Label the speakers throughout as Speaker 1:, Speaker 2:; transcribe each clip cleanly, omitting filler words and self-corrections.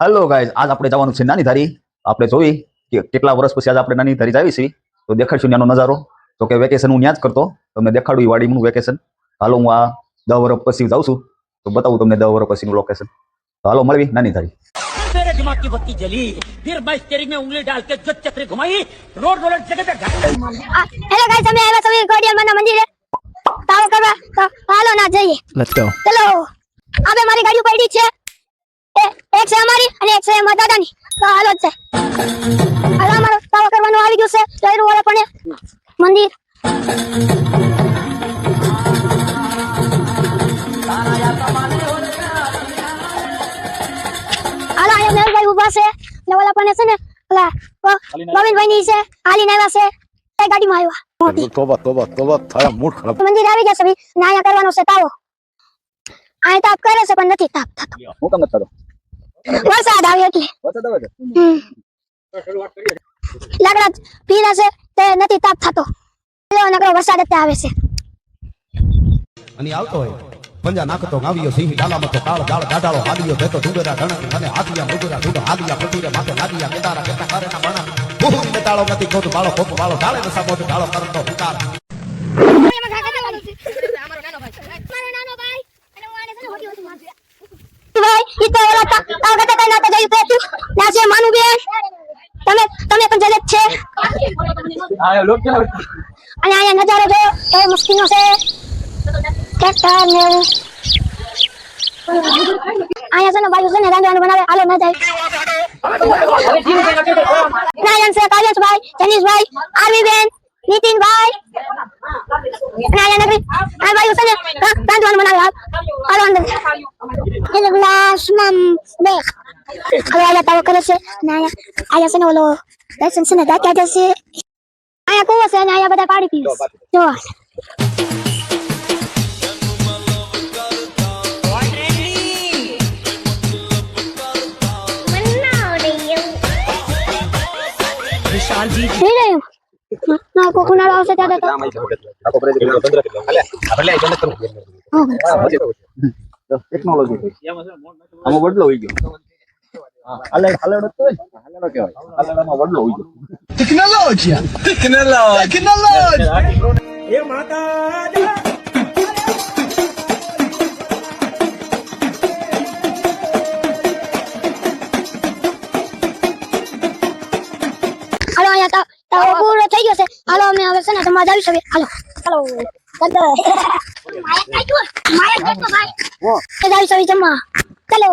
Speaker 1: Hello guys, આજ આપણે જવાનું છે નાની ધારી. આપણે જોઈ કે કેટલા વર્ષ પછી આજ આપણે નાની ધારી જાવી છીએ, તો દેખાડશું ત્યાંનો નજારો. તો કે વેકેશન હું ત્યાં જ કરતો, તમને દેખાડું વાડીનું વેકેશન. હાલો, હું આ 10 વર્ષ પછી જાઉં છું, તો બતાવું તમને 10 વર્ષ પછીનું લોકેશન. તો હાલો મળવી નાની ધારી.
Speaker 2: मेरे दिमाग की बत्ती जली, फिर मैं स्टीयरिंग में उंगली डाल के जो चक्री घुमाई, रोड रोलर जगह पे
Speaker 3: હેલો ગાઈસ, અમે આવ્યા છીએ ગોડિયામાં મંદિરે તાવ કરવા. તો હાલો ના જઈએ.
Speaker 4: Let's go.
Speaker 3: ચલો. આબે મારી ગાડી પડી છે, એક છે અમારી અને એક છે મારા દાદાની. તો હાલો જ છે. હાલો, અમારો તાવ કરવાનું આવી ગયું છે. જયરૂ વાળા પણ મંદિર. હાલો, અહીંયા મેલભાઈ ઊભા છે ને ઓલા પણ છે ને ઓલા ગોવિંદભાઈ ની છે હાલીને આવ્યા છે ગાડીમાં આવ્યા.
Speaker 4: તોબા તોબા તોબા, થારા મૂડ ખરાબ.
Speaker 3: મંદિર આવી ગયા છે ને અહીંયા કરવાનો છે તાવો. આ તાપ કરે છે પણ નથી તાપ થતો.
Speaker 1: હું તમને થતો
Speaker 3: વરસાદ આવે એટલે
Speaker 1: વરસાદ આવે છે.
Speaker 3: લાકડા ભીના છે તે નથી તાપ થતો. નકરો વરસાદ જ આવે છે.
Speaker 5: અને આવતો હોય પંજા નાખતો ગાવ્યો સિંહ ડાલામાં તો કાળ દાળ દાડાળો હાલિયો દેતો ડુંગરા ઢણક અને હાથિયા મુગરા ઢૂંઢ હાલિયા પટીરે માથે લાગિયા કેદારા કેતા કારેના બાણા ભૂમિ ને તાળો નથી કોટ બાળો કોપ બાળો ડાળે નસા મોટ ડાળો કરતો હુકાર.
Speaker 3: ભાઈ ઈ તો ઓલા તાવ કરતા કઈ નાતો જઈ પેતું ના છે માનુ બેન. તમે પણ જલે છે.
Speaker 1: આ લોક કેવો
Speaker 3: અને આયા નજારો જો એ મસ્તીનો છે. ટ્રેક્ટર ને આયા છે ને બાજુ છે ને રાંધવાનું બનાવે. હાલો ના જાય. નાયન છે કાજેશભાઈ, જનીશભાઈ, આરવી બેન, નીતિનભાઈ અને આયા નગરી આ બાજુ છે ને રાંધવાનું બનાવે. હાલો અંદર એ ગ્લાસમાં બે હવે આયા તાવ કરે છે ને આયા છે ને ઓલો દર્શન છે ને દાખ્યા જશે. આયા કુવો છે ને આયા બધા પાણી પીવે જો. ના કોકુનાળો આવશે ત્યારે તો
Speaker 1: ટેકનોલોજી આમાં વડલો હોઈ ગયો. હાલેડો તો હાલેડો કહેવાય. હાલેડામાં વડલો હોઈ ગયો.
Speaker 4: ટેકનોલોજી
Speaker 2: ये माता
Speaker 3: હાલો અહીંયા તાવ પૂરો થઈ ગયો છે. હાલો અમે હવે છે ને તમારે આવી શકીએ. હાલો હાલો આવી શકીએ જમવા. ચલો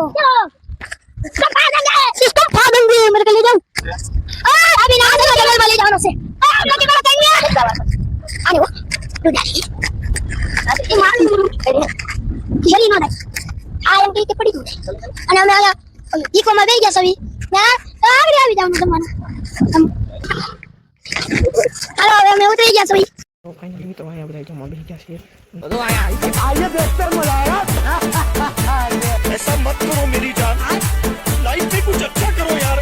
Speaker 3: સિસ્ટમ ફાદંગી મેરે કે લઈ જાઉં. અભી ના જંગલ માં લઈ જવાનો છે. નથી કરો કઈ આને વો દુડારી એ મારું જરી નો દે આ એમ કે પડી ગયું અને અમે આયા ઈકો માં બેહી ગયા સવી ના આગળ આવી જાવ જમવાનું. હાલો હવે અમે ઉતરી ગયા સવી.
Speaker 4: તો ફાઇનલી તો અહીંયા બધા જમવા બેસી ગયા છે.
Speaker 5: ऐसा मत करो मेरी जान, लाइफ में कुछ अच्छा करो यार.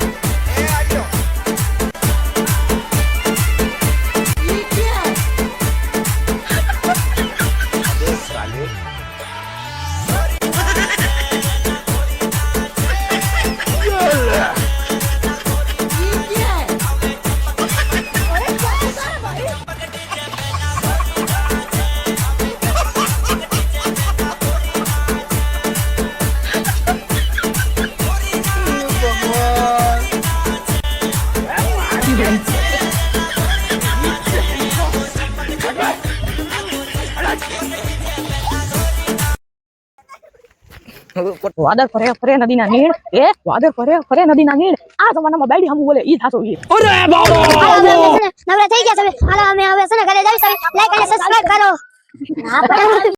Speaker 6: વાદર ફરે ફરે નદીના નીણ એ વાદર ફરે ફરે નદીના નીણ આ જમાનામાં બાયડી હમુ બોલે ઈ થાસો ઈ.
Speaker 3: અરે બાબો નવરા થઈ ગયા સવી. હાલો અમે હવે છે ને ઘરે જઈ સવી. લાઈક અને સબસ્ક્રાઇબ કરો.